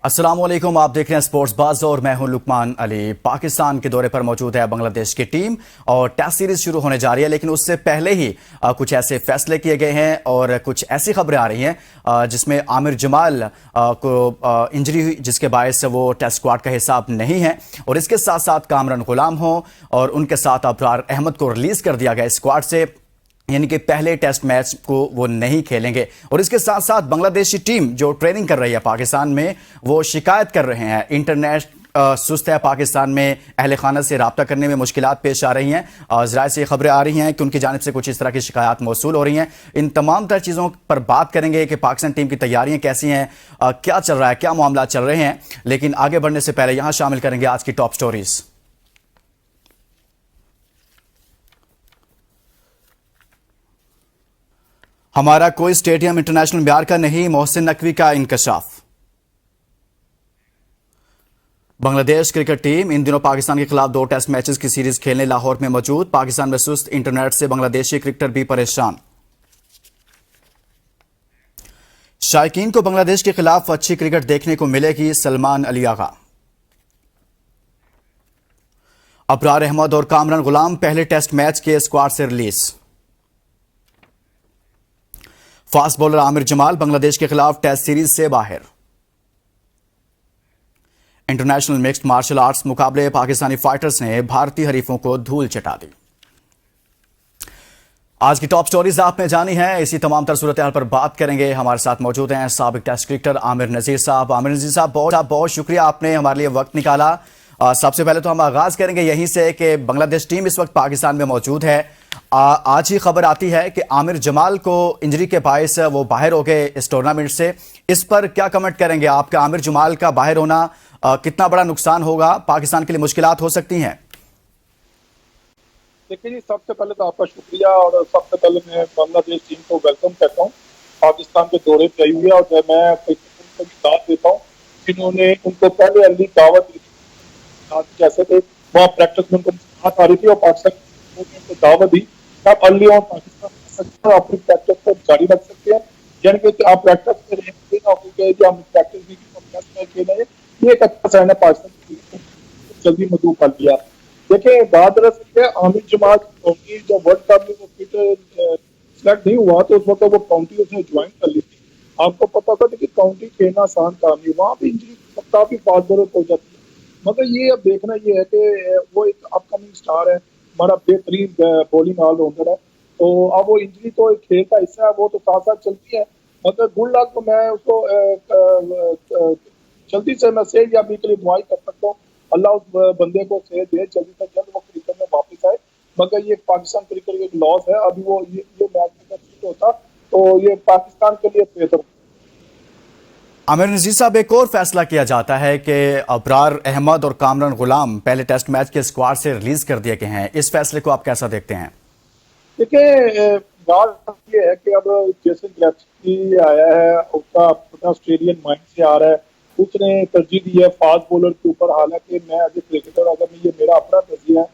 अस्सलाम वालेकुम, आप देख रहे हैं स्पोर्ट्स बाज और मैं हूं लुकमान अली। पाकिस्तान के दौरे पर मौजूद है बांग्लादेश की टीम और टेस्ट सीरीज शुरू होने जा रही है, लेकिन उससे पहले ही कुछ ऐसे फैसले किए गए हैं और कुछ ऐसी खबरें आ रही हैं जिसमें आमिर जमाल को इंजरी हुई, जिसके बायस वो टेस्ट स्क्वाड का हिसाब नहीं है। और इसके साथ साथ कामरान गुलाम हो और उनके साथ अबरार अहमद को रिलीज कर दिया गया स्क्वाड से, यानी कि पहले टेस्ट मैच को वो नहीं खेलेंगे। और इसके साथ साथ बांग्लादेशी टीम जो ट्रेनिंग कर रही है पाकिस्तान में, वो शिकायत कर रहे हैं इंटरनेट सुस्त है पाकिस्तान में, अहले खाना से रब्ता करने में मुश्किलात पेश आ रही हैं। ज़राए से खबरें आ रही हैं कि उनकी जानिब से कुछ इस तरह की शिकायत मौसूल हो रही हैं। इन तमाम तरह चीज़ों पर बात करेंगे कि पाकिस्तान टीम की तैयारियां कैसी हैं, क्या चल रहा है, क्या मामला चल रहे हैं। लेकिन आगे बढ़ने से पहले यहाँ शामिल करेंगे आज की टॉप स्टोरीज। हमारा कोई स्टेडियम इंटरनेशनल म्यार का नहीं, मोहसिन नकवी का इंकशाफ। बांग्लादेश क्रिकेट टीम इन दिनों पाकिस्तान के खिलाफ 2 टेस्ट मैचेस की सीरीज खेलने लाहौर में मौजूद। पाकिस्तान में सुस्त इंटरनेट से बांग्लादेशी क्रिकेटर भी परेशान। शायकीन को बांग्लादेश के खिलाफ अच्छी क्रिकेट देखने को मिलेगी, सलमान अली आगा। अबरार अहमद और कामरान गुलाम पहले टेस्ट मैच के स्क्वाड से release. Fast bowler Aamir Jamal Bangladesh के खिलाफ टेस्ट सीरीज से बाहर। इंटरनेशनल मिक्स्ड मार्शल आर्ट्स मुकाबले पाकिस्तानी फाइटर्स ने भारतीय हरीफों को धूल चटा दी। आज की टॉप स्टोरीज आपने जानी है, इसी तमाम तर सूरत हाल पर बात करेंगे। हमारे साथ मौजूद हैं साबिक टेस्ट क्रिकेटर आमिर नजीर साहब। आमिर नजीर साहब, बहुत शुक्रिया, आपने हमारे लिए वक्त निकाला। सबसे पहले तो हम आगाज करेंगे यहीं से कि बांग्लादेश टीम इस वक्त पाकिस्तान में मौजूद है। आज ही खबर आती है कि आमिर जमाल को इंजरी के बायस वो बाहर हो गए इस टूर्नामेंट से। इस पर क्या कमेंट करेंगे आपका? आमिर जमाल का बाहर होना कितना बड़ा नुकसान होगा, पाकिस्तान के लिए मुश्किलात हो सकती हैं? देखिए जी, सबसे पहले तो आपका शुक्रिया और सबसे पहले मैं बांग्लादेश टीम को वेलकम कहता हूँ। पाकिस्तान के दौरे पे आई हुई है और मैं उनको भी दाद देता हूँ। इन्होंने उनको पहले अर्ली दावत दी, जैसे थे वहाँ प्रैक्टिस में उनको बात आ रही थी और पाकिस्तान को दावत दी आप अर्ली और पाकिस्तान अपनी प्रैक्टिस को जारी रख सकते हैं। यानी कि आप प्रैक्टिस में रहेंगे ना, हम प्रैक्टिस भी खेले, ये एक अच्छा साइन है पाकिस्तान जल्दी मजबू कर लिया। देखिए बात दरअसल है आमिर जमाल काउंटी जब वर्ल्ड कप में वो फिट सिलेक्ट नहीं हुआ तो उस वक्त वो काउंटी उसने ज्वाइन कर ली थी। आपको पता था कि काउंटी खेलना आसान काम नहीं, वहाँ भी इंजरी काफी फास्ट बॉलर हो जाती है। मगर ये अब देखना ये है कि वो एक अपकमिंग स्टार है, हमारा बेहतरीन बॉलिंग ऑलराउंडर है, तो अब वो इंजरी तो एक खेल का हिस्सा है, वो तो साथ साथ चलती है। मगर गुड लक, तो मैं उसको जल्दी से मैं सेहत याबी के लिए दुआई कर सकता हूँ। अल्लाह उस बंदे को सेहत दे, जल्दी से जल्द वो क्रिकेट में वापस आए। मगर ये पाकिस्तान क्रिकेट एक लॉस है। अभी वो ये मैच में होता तो ये पाकिस्तान के लिए बेहतर। आमिर नजीर साहब, एक और फैसला किया जाता है कि अबरार अहमद और कामरान गुलाम पहले टेस्ट मैच के स्क्वाड से रिलीज कर दिए गए हैं। इस फैसले को आप कैसा देखते हैं? देखिए बात ये है कि अब जैसे ग्रेप्सकी आया है, उसका अपना ऑस्ट्रेलियन माइंड से आ रहा है, उसने तरजीह दी है फास्ट बॉलर के ऊपर। हालांकि मैं एज ए क्रिकेटर, अगर ये मेरा अपना तरजीह है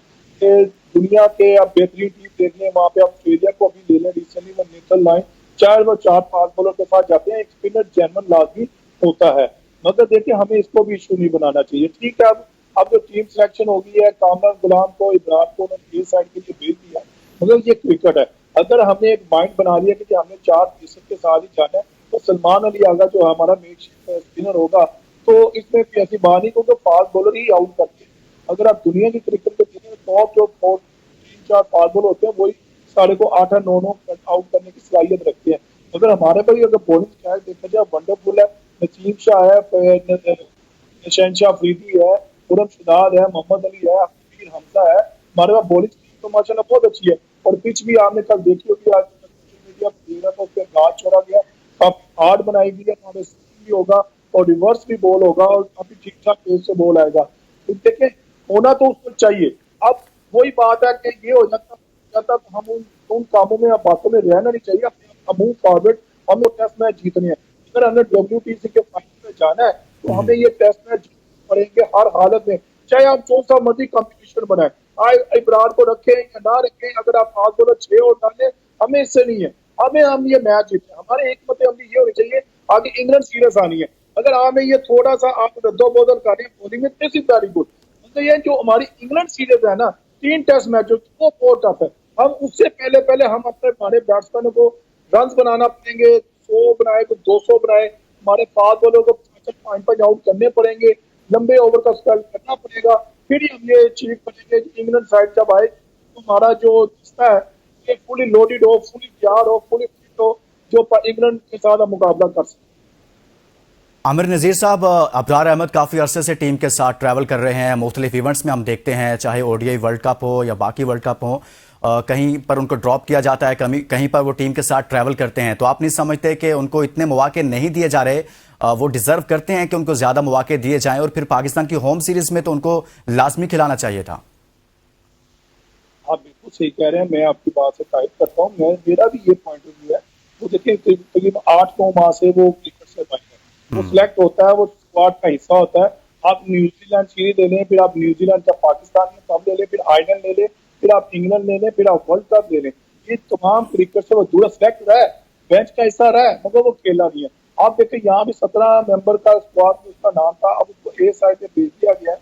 कि दुनिया के आप बेहतरीन टीम देख लें, वहाँ पे ऑस्ट्रेलिया को अभी ले लें रिसेंटली में नेथन लाइन, चाहे वो 4 फास्ट बॉलर के साथ जाते हैं, एक स्पिनर जेन्युइन लाजमी होता है। मगर देखिए हमें इसको भी इशू नहीं बनाना चाहिए। ठीक है, अब जो टीम सिलेक्शन हो गई है, कामरान गुलाम को, इब्रार को उन्होंने ए साइड के लिए भेज दिया, मगर ये क्रिकेट है। अगर हमने एक माइंड बना लिया कि हमने 4 फीसद के साथ ही जाना है, तो सलमान अली आगा जो हमारा मेक स्पिनर होगा, तो इसमें ऐसी बात नहीं, क्योंकि फास्ट बॉलर ही आउट करते हैं। अगर आप दुनिया की क्रिकेट को देखें, टॉप जो 3-4 फास्ट बॉलर होते हैं, वही सारे को 8-9 आउट करने की सलाहियत रखते हैं। अगर हमारे पर अगर बॉलिंग स्टाइल देखा जाए, वंडरफुल है। नसीम शाह है, शहनशाह अफरीदी है, खुरम शदाद है, मोहम्मद अली है, हफीज हमजा है। हमारे पास बॉलिंग तो माशाल्लाह बहुत अच्छी है। और पिच भी आपने कल देखी होगी, आज सोशल मीडिया पर देख रहा था, उसके घाट छोड़ा गया, काफी हार्ड बनाई गई है, हमारे स्पिन भी होगा और रिवर्स भी बॉल होगा और काफी ठीक ठाक पेस से बॉल आएगा। तो देखें, होना तो उसको चाहिए। अब वही बात है कि ये हो जाता तो हम उन कामों में, बातों में रहना नहीं चाहिए। हम मूव फॉरवर्ड, हमें टेस्ट मैच जीतने हैं। अगर हमने WTC के फाइनल में जाना है तो हमें ये टेस्ट मैच जीतने पड़ेंगे हर हालत में, चाहे हम जो सा मर्जी कंपटीशन बनाए। इब्रार को रखें या ना रखें, अगर आप फास्ट बॉलर 6 और डालें, हमें इससे नहीं है। हम ये मैच जीते। हमारे एक मत अमली ये होनी चाहिए, आगे इंग्लैंड सीरीज आनी है। अगर हमें ये थोड़ा सा आप रद्दोबदल करें बॉलिंग में, दिस इज वेरी गुड। मतलब ये जो हमारी इंग्लैंड सीरीज है ना, 3 टेस्ट मैच वो बहुत टफ है। हम उससे पहले पहले हम अपने हमारे बैट्समैनों को रन बनाना पड़ेंगे, 100 बनाए तो 200 बनाए, हमारे फास्ट बॉलर को 5-5 आउट करने पड़ेंगे, लंबे ओवर का स्पेल करना पड़ेगा, फिर ही हम ये अचीव करेंगे कि इंग्लैंड साइड जब आए तो हमारा जो रिश्ता है ये फुली लोडेड हो, फुली तैयार हो, फुली फिट हो, जो इंग्लैंड के साथ हम मुकाबला कर सकें। आमिर नज़ीर साहब, अबरार अहमद काफ़ी अरसे से टीम के साथ ट्रैवल कर रहे हैं। मुख्तलिफ इवेंट्स में हम देखते हैं, चाहे ओडीआई वर्ल्ड कप हो या बाकी वर्ल्ड कप हो, कहीं पर उनको ड्रॉप किया जाता है, कहीं पर वो टीम के साथ ट्रैवल करते हैं। तो आप नहीं समझते कि उनको इतने मौके नहीं दिए जा रहे? वो डिजर्व करते हैं कि उनको ज़्यादा मौके दिए जाएं, और फिर पाकिस्तान की होम सीरीज़ में तो उनको लाजमी खिलाना चाहिए था। आप बिल्कुल सही कह रहे हैं, मैं आपकी बात से तायद करता हूँ। मैं मेरा भी ये पॉइंट ऑफ व्यू है। वो देखिए तकरीबन 8-9 माह से वो क्रिकेट से बने हैं, वो सिलेक्ट होता है, वो स्क्वाड का हिस्सा होता है। आप न्यूजीलैंड सीरीज ले लें, फिर आप न्यूजीलैंड का पाकिस्तान में कप ले लें, फिर आयरलैंड ले लें, फिर आप इंग्लैंड ले लें, फिर आप वर्ल्ड कप ले लें, ये तमाम क्रिकेट से वो दूर सिलेक्ट रहा है, बेंच का हिस्सा रहा है, मगर वो खेला नहीं है। आप देखिए यहाँ भी 17 मेंबर का स्क्वाड में उसका नाम था, अब उसको ए साइड पे भेज दिया गया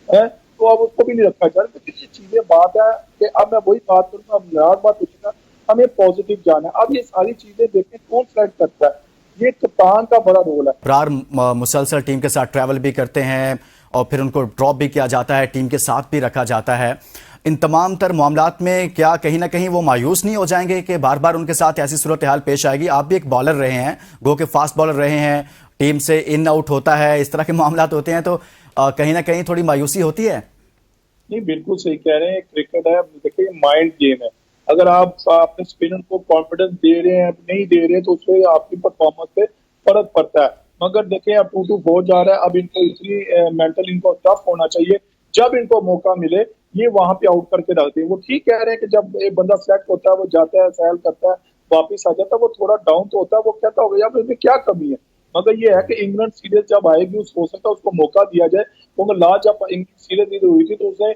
है, तो अब उसको भी नहीं रखा जा रहा। तो ये चीजें बात है कि अब मैं वही बात करूंगा, अब नाराज बात होगी, हमें पॉजिटिव जाना है। अब ये सारी चीजें देखें कौन सेलेक्ट करता है, ये कप्तान का बड़ा रोल है। अबरार मुसलसल टीम के साथ ट्रैवल भी करते हैं और फिर उनको ड्रॉप भी किया जाता है, टीम के साथ भी रखा जाता है। इन तमाम तर मामलात में क्या कहीं ना कहीं वो मायूस नहीं हो जाएंगे कि बार बार उनके साथ ऐसी सूरत हाल पेश आएगी? आप भी एक बॉलर रहे हैं, गो के फास्ट बॉलर रहे हैं, टीम से इन आउट होता है, इस तरह के मामलात होते हैं, तो कहीं ना कहीं थोड़ी मायूसी होती है। नहीं, बिल्कुल सही कह रहे हैं, क्रिकेट है, देखिए माइंड गेम है। अगर आप अपने स्पिनर को कॉन्फिडेंस दे रहे हैं, नहीं दे रहे हैं, तो उससे आपकी परफॉर्मेंस पे फर्क पड़ता है। मगर देखिए अब 2-2 जा रहा है, अब इनको इतनी मेंटल इनको टफ होना चाहिए, जब इनको मौका मिले ये वहां पे आउट करके रखते हैं। वो ठीक कह रहे हैं कि जब एक बंदा सेलेक्ट होता है, वो जाता है, सैल करता है, वापिस आ जाता है, वो थोड़ा डाउन तो होता है, वो कहता होगा यार इसमें क्या कमी है। मगर ये है कि इंग्लैंड सीरीज जब आएगी हो सकता है उसको मौका दिया जाए, क्योंकि लास्ट जब इंग्लैंड सीरीज हुई थी तो उसने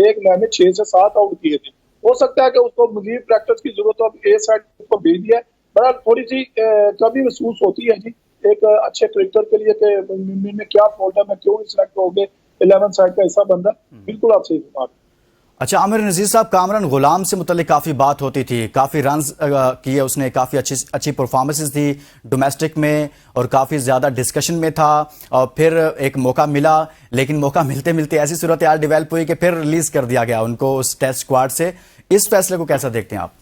एक मैच में 6 से 7 आउट किए थे। हो सकता है कि उसको मजीद प्रैक्टिस की जरूरत हो, अब ए साइड को भेज दिया है। बड़ा थोड़ी सी कभी महसूस होती है जी एक अच्छे क्रिकेटर के लिए कि में क्या फॉल्ट है, मैं क्यों नहीं सिलेक्ट हो गए 11 साइड का ऐसा बंदा। बिल्कुल आप सही बात। अच्छा आमिर नज़ीर साहब, कामरान गुलाम से मुतल्लिक काफ़ी बात होती थी, काफ़ी रन किए उसने, काफ़ी अच्छी परफॉर्मेंसेस थी डोमेस्टिक में और काफ़ी ज़्यादा डिस्कशन में था, और फिर एक मौका मिला, लेकिन मौका मिलते मिलते ऐसी सूरत हाल डेवलप हुई कि फिर रिलीज कर दिया गया उनको उस टेस्ट स्क्वाड से। इस फैसले को कैसा देखते हैं आप?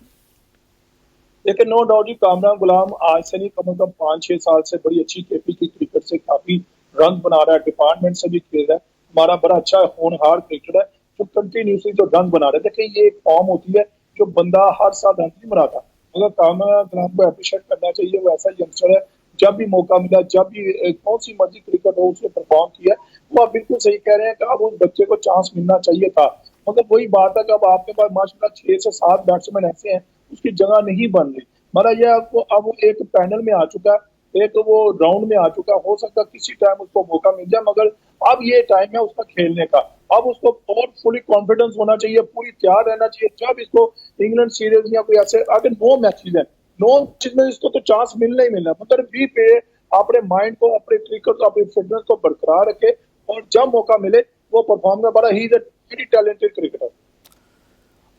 देखिए नो डाउट जी, कामरान गुलाम आज से नहीं कम से कम 5-6 साल से बड़ी अच्छी केपी की क्रिकेट से काफी रन बना रहा है, डिपार्टमेंट से भी खेल रहा है, हमारा बड़ा अच्छा होनहार क्रिकेटर है जो कंटिन्यूसली जो रन बना रहा है। देखिए ये एक फॉर्म होती है जो बंदा हर साल रन नहीं बनाता, मगर कामरान गुलाम को अप्रिशिएट करना चाहिए, वो ऐसा यंगस्टर है, जब भी मौका मिला, जब भी कौन सी मर्जी क्रिकेट हो उसने परफॉर्म किया। वो आप बिल्कुल सही कह रहे हैं कि अब उस बच्चे को चांस मिलना चाहिए था, मगर वही बात है कि अब आपके पास माशाल्लाह 6 से 7 बैट्समैन ऐसे हैं उसकी जगह नहीं बन रही। मगर यह आपको अब वो एक पैनल में आ चुका है, एक तो वो राउंड में आ चुका है, हो सकता है किसी टाइम उसको मौका मिल जाए, मगर अब ये टाइम है उसका खेलने का। अब उसको और फुली कॉन्फिडेंस होना चाहिए, पूरी तैयार रहना चाहिए, जब इसको इंग्लैंड सीरीज या कोई ऐसे आगे 9 मैचेज है, 9 मैचेज में इसको तो चांस मिलना ही मिलना, मगर बी पे अपने माइंड को, अपने क्रिकेट को, अपनी फिटनेस को बरकरार रखे और जब मौका मिले वो परफॉर्म कर। बड़ा ही वेरी टैलेंटेड क्रिकेटर।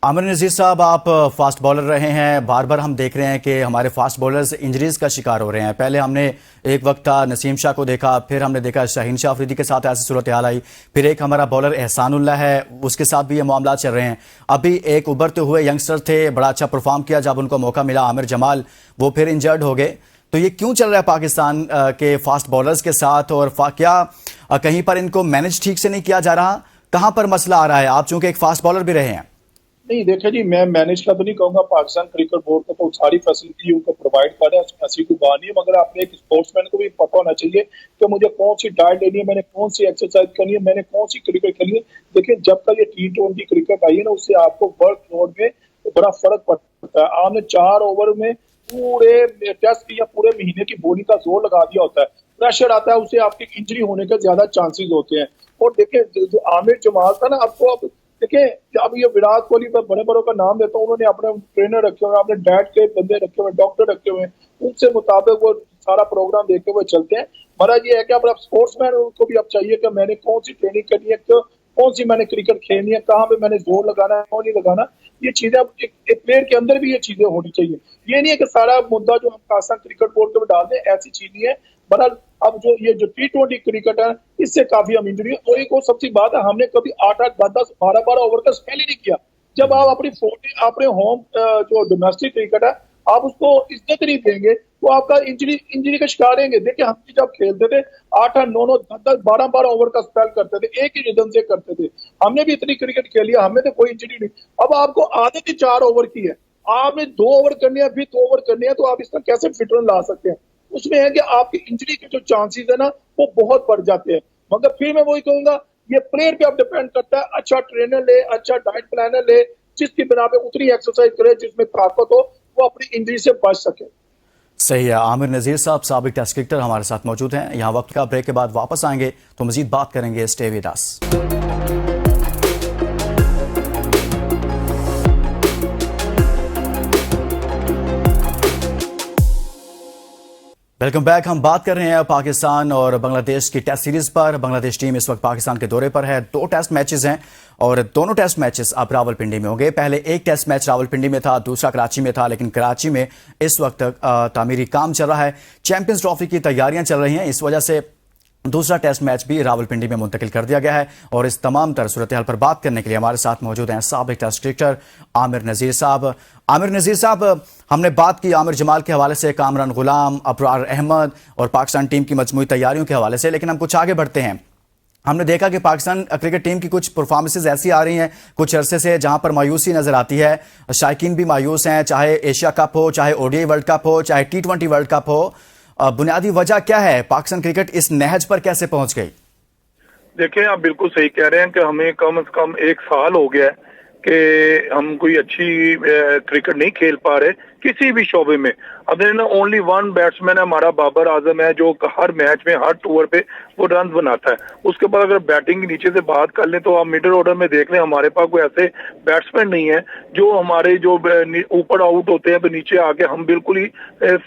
आमिर नज़ीर साहब, आप फास्ट बॉलर रहे हैं, बार बार हम देख रहे हैं कि हमारे फास्ट बॉलर्स इंजरीज का शिकार हो रहे हैं। पहले हमने एक वक्त था नसीम शाह को देखा, फिर हमने देखा शाहीन शाह अफरीदी के साथ ऐसी सूरत हाल आई, फिर एक हमारा बॉलर एहसानुल्लाह है, उसके साथ भी ये मामला चल रहे हैं। अभी एक उभरते हुए यंगस्टर थे, बड़ा अच्छा परफॉर्म किया, जब उनको मौका मिला आमिर जमाल, वो फिर इंजर्ड हो गए। तो ये क्यों चल रहा है पाकिस्तान के फास्ट बॉलर्स के साथ, और क्या कहीं पर इनको मैनेज ठीक से नहीं किया जा रहा? कहाँ पर मसला आ रहा है? आप चूंकि एक फास्ट बॉलर भी रहे हैं। नहीं देखिए जी, मैं मैनेज का तो नहीं कहूंगा, पाकिस्तान क्रिकेट बोर्ड को तो सारी फैसिलिटी उनको प्रोवाइड कर रहा है, उसमें ऐसी कोई बात नहीं है, मगर आपने एक स्पोर्ट्समैन को भी पता होना चाहिए कि मुझे कौन सी डाइट लेनी है, मैंने कौन सी एक्सरसाइज करनी है, मैंने कौन सी क्रिकेट खेलनी है। देखिए जब तक ये T20 क्रिकेट आई है ना, उससे आपको वर्कलोड में बड़ा फर्क पड़ता है। आपने 4 ओवर में पूरे टेस्ट या पूरे महीने की बॉलिंग का जोर लगा दिया होता है, प्रेशर आता है, उससे आपकी इंजरी होने के ज्यादा चांसेस होते हैं। और देखिए जो आमिर जमाल था ना, आपको अब देखिए अब ये विराट कोहली पर बड़े बड़ों का नाम लेता हूँ, उन्होंने अपने ट्रेनर रखे हुए, अपने डैड के बंदे रखे हुए, डॉक्टर रखे हुए, उनसे मुताबिक वो सारा प्रोग्राम देखते हुए चलते हैं। महाराज ये है कि अब स्पोर्ट्समैन को भी अब चाहिए कि मैंने कौन सी ट्रेनिंग करनी है, कौन सी मैंने क्रिकेट खेलनी है, कहाँ पे मैंने जोर लगाना है, कौन नहीं लगाना। ये चीजें अब एक प्लेयर के अंदर भी ये चीजें होनी चाहिए। ये नहीं है कि सारा मुद्दा जो हम पाकिस्तान क्रिकेट बोर्ड पे डाल दें, ऐसी चीज नहीं है। बहरहाल अब जो T20 क्रिकेट है, इससे काफी हम इंजरी, और एक और सबसे बात है, हमने कभी 8-8, 10-10, 12-12 ओवर का स्पेल ही नहीं किया। जब आप अपने होम जो डोमेस्टिक क्रिकेट है, आप उसको इज्जत नहीं देंगे तो आपका इंजरी का शिकार रहेंगे। देखिए हम जब खेलते थे 8-8, 9-9, 10-10, 12-12 ओवर का स्पेल करते थे, एक ही रिदम से करते थे। हमने भी इतनी क्रिकेट खेली है, हमें तो कोई इंजरी नहीं। अब आपको आदत ही 4 ओवर की है, आपने 2 ओवर करने हैं, फिर 2 ओवर करने हैं, तो आप इसका कैसे फिट रन ला सकते हैं? उसमें है कि आपकी इंजरी के जो चांसेस है ना, वो बहुत बढ़ जाते हैं। मगर फिर मैं वही कहूंगा, ये प्लेयर पे अब डिपेंड करता है। अच्छा ट्रेनर ले, अच्छा डाइट प्लानर ले, जिसकी बिना पे उतनी एक्सरसाइज करे जिसमें ताकत हो, वो अपनी इंजरी से बच सके। सही है। आमिर नज़ीर साहब साबिक टेस्ट क्रिकेटर हमारे साथ मौजूद हैं। यहाँ वक्त का ब्रेक के बाद वापस आएंगे तो मजीद बात करेंगे। Stay with us. Welcome back. हम बात कर रहे हैं पाकिस्तान और बांग्लादेश की टेस्ट सीरीज पर। बांग्लादेश टीम इस वक्त पाकिस्तान के दौरे पर है। 2 टेस्ट मैचेस हैं और दोनों टेस्ट मैचेस अब रावलपिंडी में होंगे। पहले एक टेस्ट मैच रावलपिंडी में था, दूसरा कराची में था, लेकिन कराची में इस वक्त तामीरी काम चल रहा है। चैंपियंस ट्रॉफी की तैयारियां चल रही हैं, इस वजह से दूसरा टेस्ट मैच भी रावलपिंडी में मुंतकिल कर दिया गया है। और इस तमाम तरह सूरत हाल पर बात करने के लिए हमारे साथ मौजूद हैं साबिक टेस्ट क्रिकेटर आमिर नज़ीर साहब। आमिर नज़ीर साहब, हमने बात की आमिर जमाल के हवाले से, कामरान गुलाम, अबरार अहमद और पाकिस्तान टीम की मजमूई तैयारियों के हवाले से, लेकिन हम कुछ आगे बढ़ते हैं। हमने देखा कि पाकिस्तान क्रिकेट टीम की कुछ परफॉर्मेंसेज ऐसी आ रही हैं कुछ अरसे से जहां पर मायूसी नजर आती है। शायकीन भी मायूस हैं, चाहे एशिया कप हो, चाहे ODI वर्ल्ड कप हो, चाहे T20 वर्ल्ड कप हो। बुनियादी वजह क्या है? पाकिस्तान क्रिकेट इस नहज पर कैसे पहुंच गई? देखिए, आप बिल्कुल सही कह रहे हैं कि हमें कम से कम 1 साल हो गया है कि हम कोई अच्छी क्रिकेट नहीं खेल पा रहे किसी भी शोबे में। अब ना ओनली 1 बैट्समैन है हमारा, बाबर आजम है, जो हर मैच में, हर टूर पे वो रन बनाता है। उसके बाद अगर बैटिंग नीचे से बात कर लें तो आप मिडिल ऑर्डर में देख लें, हमारे पास कोई ऐसे बैट्समैन नहीं है जो हमारे जो ऊपर आउट होते हैं तो नीचे आके हम बिल्कुल ही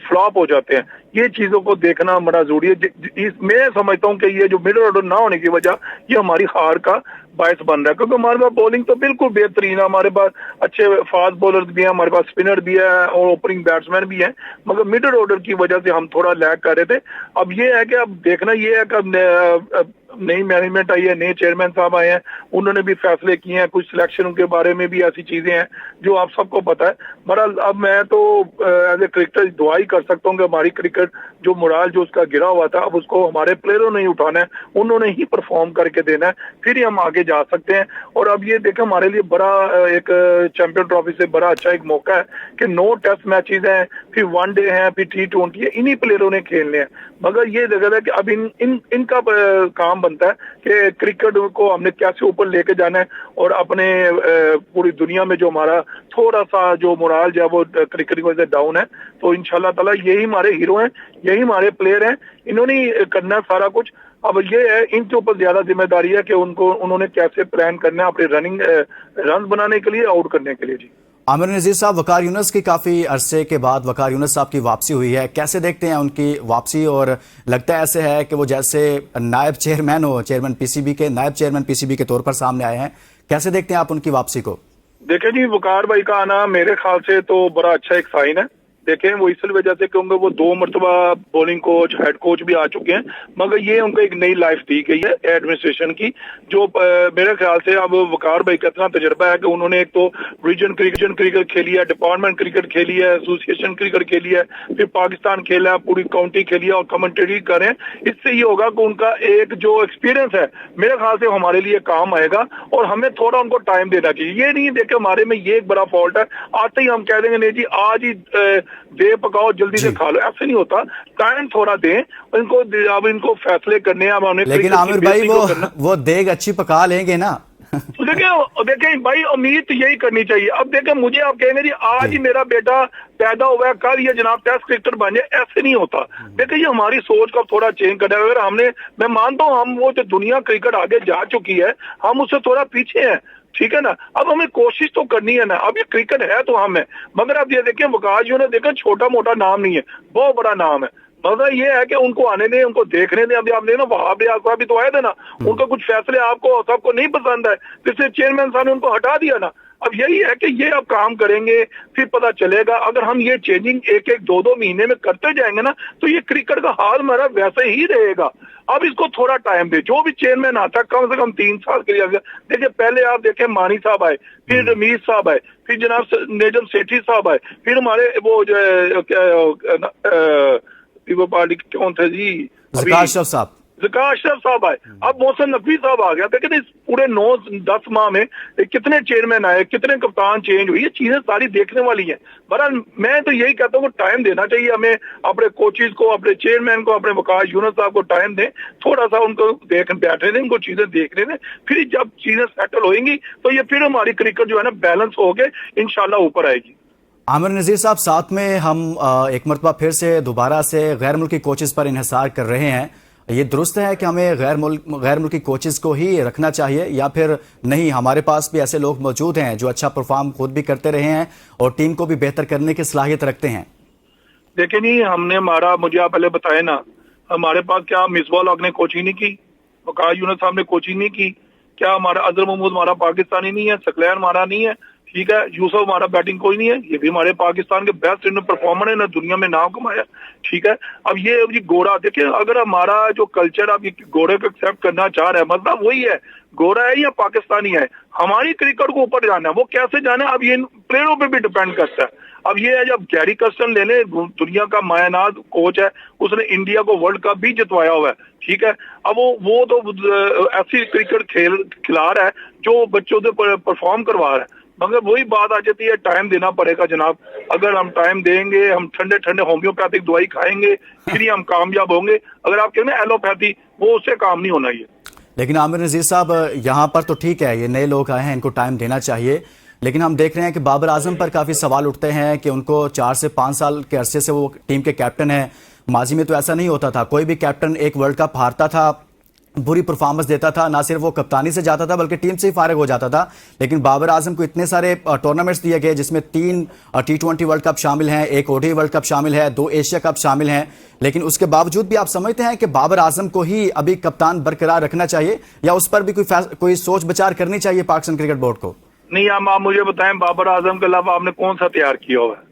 फ्लॉप हो जाते हैं। ये चीजों को देखना बड़ा जरूरी है। मैं समझता हूँ कि ये जो मिडिल ऑर्डर ना होने की वजह ये हमारी हार का बायस बन रहा है, क्योंकि हमारे पास बॉलिंग तो बिल्कुल बेहतरीन है, हमारे पास अच्छे फास्ट बॉलर भी हैं, हमारे पास स्पिनर भी है और ओपनिंग बैट्समैन भी हैं, मगर मिडिल ऑर्डर की वजह से हम थोड़ा लैग कर रहे थे। अब ये है कि अब देखना ये है कि नई मैनेजमेंट आई है, नए चेयरमैन साहब आए हैं, उन्होंने भी फैसले किए हैं, कुछ सिलेक्शन के बारे में भी ऐसी चीजें हैं जो आप सबको पता है। बहरहाल अब मैं तो एज ए क्रिकेटर दुआ ही कर सकता हूँ कि हमारी क्रिकेट जो मोराल जो उसका गिरा हुआ था, अब उसको हमारे प्लेयरों ने ही उठाना है, उन्होंने ही परफॉर्म करके देना है, फिर ही हम आगे जा सकते हैं। और अब ये देखें, हमारे लिए बड़ा एक चैंपियन ट्रॉफी से बड़ा अच्छा एक मौका है कि 9 टेस्ट मैचेज हैं, फिर 1 डे है, फिर T20 है, इन्हीं प्लेयरों ने खेलने हैं। मगर ये जगह है कि अब इनका काम बनता है कि क्रिकेट को हमने कैसे ऊपर लेके जाना है और अपने पूरी दुनिया में जो हमारा थोड़ा सा जो मोराल जो है वो क्रिकेट की वजह से डाउन है, तो इंशाल्लाह ताला यही हमारे हीरो हैं, यही हमारे प्लेयर हैं, इन्होंने करना है सारा कुछ। अब ये है इनके ऊपर ज्यादा जिम्मेदारी है कि उन्होंने कैसे प्लान करना है अपने रन बनाने के लिए, आउट करने के लिए। जी आमिर नज़ीर साहब, वकार यूनुस की काफी अरसे के बाद वकार यूनुस साहब की वापसी हुई है, कैसे देखते हैं उनकी वापसी? और लगता है ऐसे है कि वो जैसे नायब चेयरमैन हो, चेयरमैन PCB के, नायब चेयरमैन PCB के तौर पर सामने आए हैं। कैसे देखते हैं आप उनकी वापसी को? देखें जी, वकार भाई का आना मेरे ख्याल से तो बड़ा अच्छा एक साइन है। देखें, वो इस वजह से क्योंकि वो 2 मरतबा बॉलिंग कोच, हेड कोच भी आ चुके हैं, मगर ये उनको एक नई लाइफ दी गई है एडमिनिस्ट्रेशन की, जो मेरे ख्याल से अब वकार भाई का इतना तजर्बा है कि उन्होंने एक तो रीजन क्रिकेट खेली है, डिपार्टमेंट क्रिकेट खेली है, एसोसिएशन क्रिकेट खेली है, फिर पाकिस्तान खेला है, पूरी काउंटी खेली है और कमेंट्री करें। इससे ये होगा कि उनका एक जो एक्सपीरियंस है मेरे ख्याल से हमारे लिए काम आएगा और हमें थोड़ा उनको टाइम देना चाहिए। ये नहीं देखे हमारे में ये एक बड़ा फॉल्ट है, आते ही हम कह देंगे नहीं जी आज ही दे पकाओ जल्दी से खा लो, ऐसे नहीं होता। टाइम थोड़ा दें इनको, अब इनको फैसले करने हैं। लेकिन आमिर भाई वो देग अच्छी पका लेंगे ना? देखें भाई, उम्मीद यही करनी चाहिए। अब देखें, मुझे आप कहेंगे जी आज ही मेरा बेटा पैदा हुआ है, कल ये जनाब टेस्ट क्रिकेटर बन जाए, ऐसे नहीं होता। देखिए, ये हमारी सोच को थोड़ा चेंज करना है। अगर मैं मानता हूँ हम वो जो दुनिया क्रिकेट आगे जा चुकी है, हम उससे थोड़ा पीछे हैं, ठीक है ना। अब हमें कोशिश तो करनी है ना, अब ये क्रिकेट है तो हम है, मगर अब ये देखें वकार जी ने देखें छोटा मोटा नाम नहीं है, बहुत बड़ा नाम है। मतलब ये है कि उनको आने दें, उनको देखने दें। अभी आपने ना वहां भी तो आए थे ना, उनका कुछ फैसले आपको सबको नहीं पसंद है, इसलिए चेयरमैन साहब ने उनको हटा दिया ना। अब यही है कि ये अब काम करेंगे, फिर पता चलेगा। अगर हम ये चेंजिंग एक एक दो दो महीने में करते जाएंगे ना, तो ये क्रिकेट का हाल हमारा वैसे ही रहेगा। अब इसको थोड़ा टाइम दे, जो भी चेयरमैन आता है कम से कम 3 साल के लिए। देखिए पहले आप देखें मानी साहब आए, फिर रमीज साहब आए, फिर जनाब नेजम सेठी साहब आए, फिर हमारे वो जो पार्टी कौन थे जी, ज़का अशरफ साहब आए, अब मोहसिन नकवी साहब आ गया। देखिए इस पूरे 9-10 माह में कितने चेयरमैन आए, कितने कप्तान चेंज हुई, ये चीजें सारी देखने वाली हैं। बहरहाल मैं तो यही कहता हूँ टाइम देना चाहिए हमें, अपने कोचेज को, अपने चेयरमैन को, अपने वकास यूनुस साहब को टाइम दें, थोड़ा सा उनको बैठने दें, उनको चीजें देखने दें। फिर जब चीजें सेटल होंगी तो ये फिर हमारी क्रिकेट जो है ना बैलेंस होके इंशाल्लाह ऊपर आएगी। आमिर नज़ीर साहब, साथ में हम एक मरतबा फिर से दोबारा से गैर मुल्की कोचेज पर इन्हिसार कर रहे हैं। ये दुरुस्त है कि हमें गैर मुल्की कोचेज को ही रखना चाहिए, या फिर नहीं हमारे पास भी ऐसे लोग मौजूद हैं जो अच्छा परफॉर्म खुद भी करते रहे हैं और टीम को भी बेहतर करने की सलाहियत रखते हैं? देखिए नहीं, हमने मुझे आप पहले बताए ना, हमारे पास क्या मिसबाह हक ने कोचिंग नहीं की, वकास यूनुस साहब ने कोचिंग नहीं की, क्या हमारा अजहर महमूद हमारा पाकिस्तानी नहीं है, सकलैन हमारा नहीं है, ठीक है, यूसुफ हमारा बैटिंग कोई नहीं है, ये भी हमारे पाकिस्तान के बेस्ट इंडियन परफॉर्मर है ना, दुनिया में नाम कमाया, ठीक है। अब ये गोरा देखिए, अगर हमारा जो कल्चर आप गोरे को एक्सेप्ट करना चाह रहे हैं, मतलब वही है, गोरा है या पाकिस्तानी है, हमारी क्रिकेट को ऊपर जाना है। वो कैसे जाना है अब ये प्लेयरों पे भी डिपेंड करता है। अब ये है, जब गैरी कर्स्टन ले ले, दुनिया का मायनाद कोच है, उसने इंडिया को वर्ल्ड कप भी जितवाया हुआ है, ठीक है। अब वो तो ऐसी क्रिकेट खिला रहा है जो बच्चों से परफॉर्म करवा रहा है, मगर वही बात आ जाती है, टाइम देना पड़ेगा जनाब। अगर हम टाइम देंगे, हम ठंडे ठंडे होम्योपैथिक दवाई खाएंगे, फिर ही हम कामयाब होंगे। अगर आप कहें ना एलोपैथी, वो उससे काम नहीं होना ये। लेकिन आमिर नज़ीर साहब, यहाँ पर तो ठीक है, ये नए लोग आए हैं, इनको टाइम देना चाहिए, लेकिन हम देख रहे हैं कि बाबर आजम पर काफ़ी सवाल उठते हैं कि उनको 4 से 5 साल के अरसे से वो टीम के कैप्टन हैं। माजी में तो ऐसा नहीं होता था, कोई भी कैप्टन एक वर्ल्ड कप हारता था, बुरी परफॉर्मेंस देता था, ना सिर्फ वो कप्तानी से जाता था बल्कि टीम से ही फारिग हो जाता था। लेकिन बाबर आजम को इतने सारे टूर्नामेंट्स दिए गए जिसमें 3 T20 वर्ल्ड कप शामिल हैं, 1 ODI वर्ल्ड कप शामिल है, 2 एशिया कप शामिल हैं, लेकिन उसके बावजूद भी आप समझते हैं कि बाबर आजम को ही अभी कप्तान बरकरार रखना चाहिए, या उस पर भी कोई सोच विचार करनी चाहिए पाकिस्तान क्रिकेट बोर्ड को? नहीं, आप मुझे बताएं, बाबर आजम के अलावा आपने कौन सा तैयार किया हुआ है?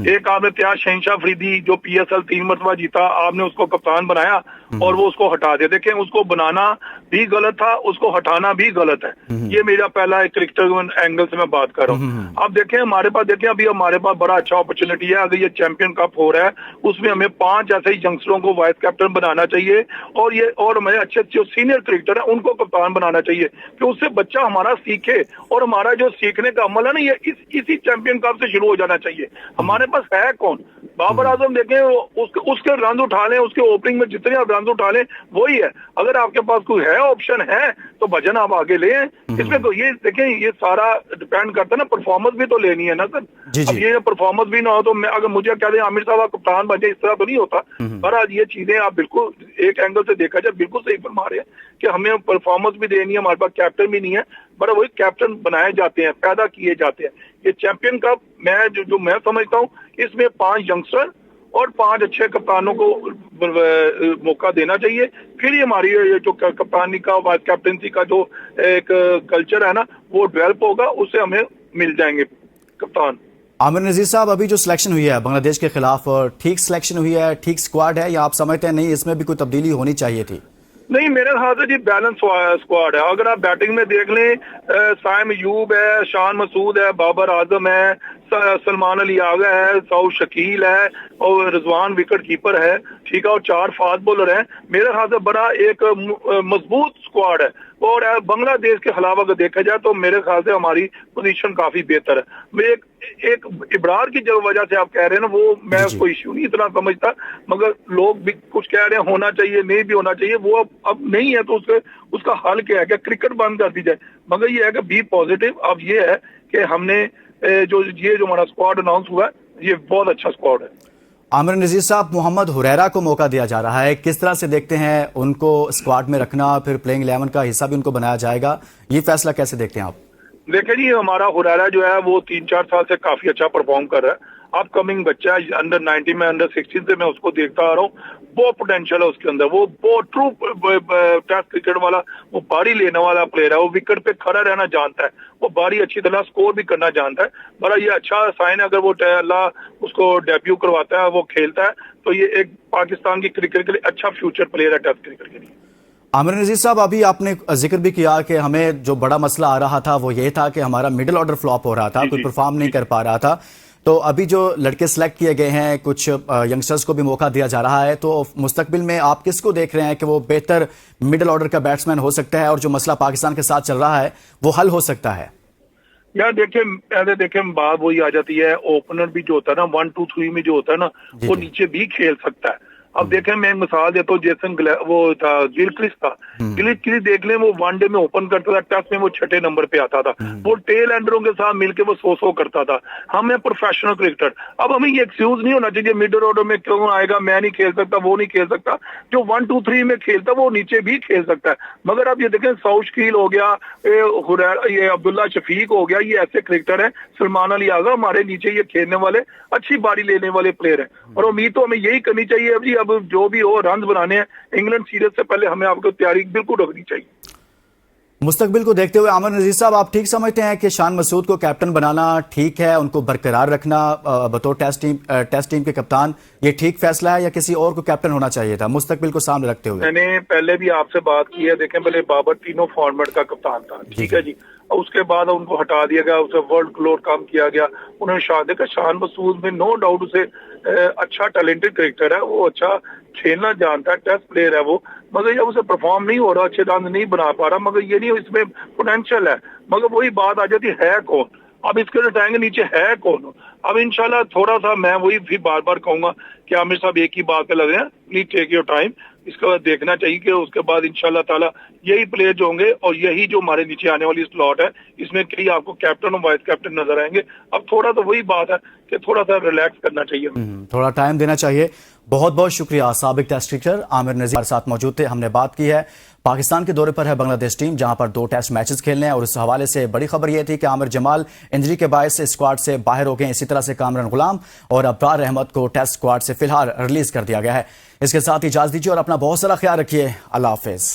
एक आपने तैयार शहनशाह अफरीदी जो PSL 3 मरतबा जीता, आपने उसको कप्तान बनाया और वो उसको हटा दिया। देखें, उसको बनाना भी गलत था, उसको हटाना भी गलत है। ये मेरा पहला एक क्रिकेटर एंगल से मैं बात कर रहा हूँ। अब देखें हमारे पास, देखें अभी हमारे पास बड़ा अच्छा अपॉर्चुनिटी है। अगर ये चैंपियन कप हो रहा है, उसमें हमें 5 ऐसे ही यंगस्टरों को वाइस कैप्टन बनाना चाहिए, और हमें अच्छे अच्छे सीनियर क्रिकेटर है उनको कप्तान बनाना चाहिए, कि उससे बच्चा हमारा सीखे। और हमारा जो सीखने का अमल है ना, ये इसी चैंपियन कप से शुरू हो जाना चाहिए। हमारे पास है कौन? बाबर आजम देखें, उसके रन उठा लें, उसके ओपनिंग में जितने आप रन उठा लें वही है। अगर आपके पास कोई है ऑप्शन है तो भजन आप आगे ले। इसमें तो ये देखें, ये सारा डिपेंड करता है ना, परफॉर्मेंस भी तो लेनी है ना सर। अब ये परफॉर्मेंस भी ना हो तो मैं, अगर मुझे कह दें आमिर साहब आप कप्तान बन जाए, इस तरह तो नहीं होता। पर आज ये चीजें आप बिल्कुल एक एंगल से देखा जाए बिल्कुल सही फरमा रहे हैं कि हमें परफॉर्मेंस भी देनी है, हमारे पास कैप्टन भी नहीं है, पर वही कैप्टन बनाए जाते हैं, पैदा किए जाते हैं। ये चैंपियन कप मैं जो मैं समझता हूँ, इसमें 5 यंगस्टर और 5 अच्छे कप्तानों को मौका देना चाहिए। फिर ही हमारी ये जो कप्तानी का, वाइस कैप्टनसी का जो एक कल्चर है ना, वो डेवलप होगा, उससे हमें मिल जाएंगे कप्तान। आमिर नज़ीर साहब, अभी जो सिलेक्शन हुई है बांग्लादेश के खिलाफ, ठीक सिलेक्शन हुई है, ठीक स्क्वाड है, या आप समझते हैं नहीं इसमें भी कोई तब्दीली होनी चाहिए थी? नहीं, मेरे ख्याल से जी बैलेंस स्क्वाड है। अगर आप बैटिंग में देख लें, साइम अयूब है, शान मसूद है, बाबर आजम है, सलमान अली आगा है, सऊद शकील है, और रिजवान विकेट कीपर है, ठीक है, और 4 फास्ट बॉलर हैं। मेरे ख्याल से बड़ा एक मजबूत स्क्वाड है। और बांग्लादेश के खिलाफ अगर देखा जाए तो मेरे ख्याल से हमारी पोजीशन काफी बेहतर है। मैं एक इब्रार की जो वजह से आप कह रहे हैं ना, वो मैं कोई इश्यू नहीं इतना समझता, मगर लोग भी कुछ कह रहे हैं होना चाहिए, नहीं भी होना चाहिए, वो अब नहीं है तो उसका हल क्या है? क्या क्रिकेट बंद कर दी जाए? मगर ये है कि बी पॉजिटिव। अब ये है कि हमने जो हमारा स्क्वाड अनाउंस हुआ है, ये बहुत अच्छा स्क्वाड है। आमिर नज़ीर साहब, मोहम्मद हुरैरा को मौका दिया जा रहा है, किस तरह से देखते हैं उनको स्क्वाड में रखना, फिर प्लेइंग 11 का हिस्सा भी उनको बनाया जाएगा, ये फैसला कैसे देखते हैं आप? देखिए जी, हमारा हुरैरा जो है वो 3-4 साल से काफी अच्छा परफॉर्म कर रहा है। अपकमिंग बच्चा है, अंडर 19 में, अंडर 16 से मैं उसको देखता आ रहा हूँ, बहुत पोटेंशियल है उसके अंदर, वो बहुत ट्रू टेस्ट क्रिकेट वाला, वो बारी लेने वाला प्लेयर है, वो विकेट पे खड़ा रहना जानता है, वो बारी अच्छी तरह स्कोर भी करना जानता है। बड़ा ये अच्छा साइन है, अगर वो अल्लाह उसको डेब्यू करवाता है, वो खेलता है, तो ये एक पाकिस्तान की क्रिकेट के लिए अच्छा फ्यूचर प्लेयर है टेस्ट क्रिकेट के लिए। आमिर नजीर साहब, अभी आपने जिक्र भी किया कि हमें जो बड़ा मसला आ रहा था वो ये था कि हमारा मिडिल ऑर्डर फ्लॉप हो रहा था, कोई परफॉर्म नहीं कर पा रहा था। तो अभी जो लड़के सिलेक्ट किए गए हैं, कुछ यंगस्टर्स को भी मौका दिया जा रहा है, तो मुस्तकबिल में आप किसको देख रहे हैं कि वो बेहतर मिडिल ऑर्डर का बैट्समैन हो सकता है और जो मसला पाकिस्तान के साथ चल रहा है वो हल हो सकता है? यार देखें बात वही आ जाती है, ओपनर भी जो होता है ना 1 2 3 में जो होता है ना, वो नीचे भी खेल सकता है। अब देखें, मैं मिसाल देता हूँ, जेसन वो था गिलक्रिस्ट था, गिलक्रिस्ट देख लें, वो वनडे में ओपन करता था, टेस्ट में वो 6 नंबर पे आता था, वो टेल एंडरों के साथ मिलके वो 100 करता था। हम है प्रोफेशनल क्रिकेटर, अब हमें ये एक्सक्यूज नहीं होना चाहिए मिडिल ऑर्डर में क्यों आएगा, मैं नहीं खेल सकता, वो नहीं खेल सकता। जो 1 2 3 में खेलता वो नीचे भी खेल सकता है। मगर अब ये देखें, सौशकील हो गया, ये अब्दुल्ला शफीक हो गया, ये ऐसे क्रिकेटर है, सलमान अली आगा हमारे नीचे ये खेलने वाले अच्छी बारी लेने वाले प्लेयर हैं, और उम्मीद तो हमें यही करनी चाहिए। अब जी, अब जो भी हो, रन बनाने हैं, इंग्लैंड सीरीज से पहले हमें आपको तैयारी बिल्कुल रखनी चाहिए। मुस्तकबिल को देखते हुए आमिर नजीर साहब, आप ठीक समझते हैं कि शान मसूद को कैप्टन बनाना ठीक है, उनको बरकरार रखना बतौर टेस्ट टीम के कप्तान, ये ठीक फैसला है या किसी और को कैप्टन होना चाहिए था, मुस्तकबिल को सामने रखते हुए? मैंने पहले भी आपसे बात की है, देखें पहले बाबर तीनों फॉर्मेट का कप्तान था, ठीक है जी, और उसके बाद उनको हटा दिया गया, उसे वर्ल्ड क्लोर काम किया गया, उन्होंने देखा शान मसूद में नो डाउट उसे अच्छा टैलेंटेड क्रिकेटर है, वो अच्छा खेलना जानता है, टेस्ट प्लेयर है वो, मगर जब उसे परफॉर्म नहीं हो रहा, अच्छे रन नहीं बना पा रहा, मगर ये नहीं इसमें पोटेंशियल है, मगर वही बात आ जाती है कौन, अब इसके रिटायरिंग के नीचे है कौन। अब इंशाल्लाह थोड़ा सा मैं वही भी बार बार कहूंगा कि आमिर साहब एक ही बात पे लगे हैं, प्लीज टेक योर टाइम, इसके बाद देखना चाहिए कि उसके बाद इंशाल्लाह ताला यही प्लेयर जो होंगे और यही जो हमारे नीचे आने वाली स्लॉट है, इसमें कई आपको कैप्टन और वाइस कैप्टन नजर आएंगे। अब थोड़ा तो वही बात है कि थोड़ा सा रिलैक्स करना चाहिए, थोड़ा टाइम देना चाहिए। बहुत बहुत शुक्रिया। साबिक टेस्ट क्रिकेटर आमिर नजीर साथ मौजूद थे। हमने बात की है, पाकिस्तान के दौरे पर है बांग्लादेश टीम, जहां पर 2 टेस्ट मैचेस खेलने हैं, और इस हवाले से बड़ी खबर यह थी कि आमिर जमाल इंजरी के बायस स्क्वाड से बाहर हो गए। इसी तरह से कामरान गुलाम और अब्रार अहमद को टेस्ट स्क्वाड से फिलहाल रिलीज कर दिया गया है। इसके साथ इजाजत दीजिए और अपना बहुत सारा ख्याल रखिए। अल्लाह हाफिज।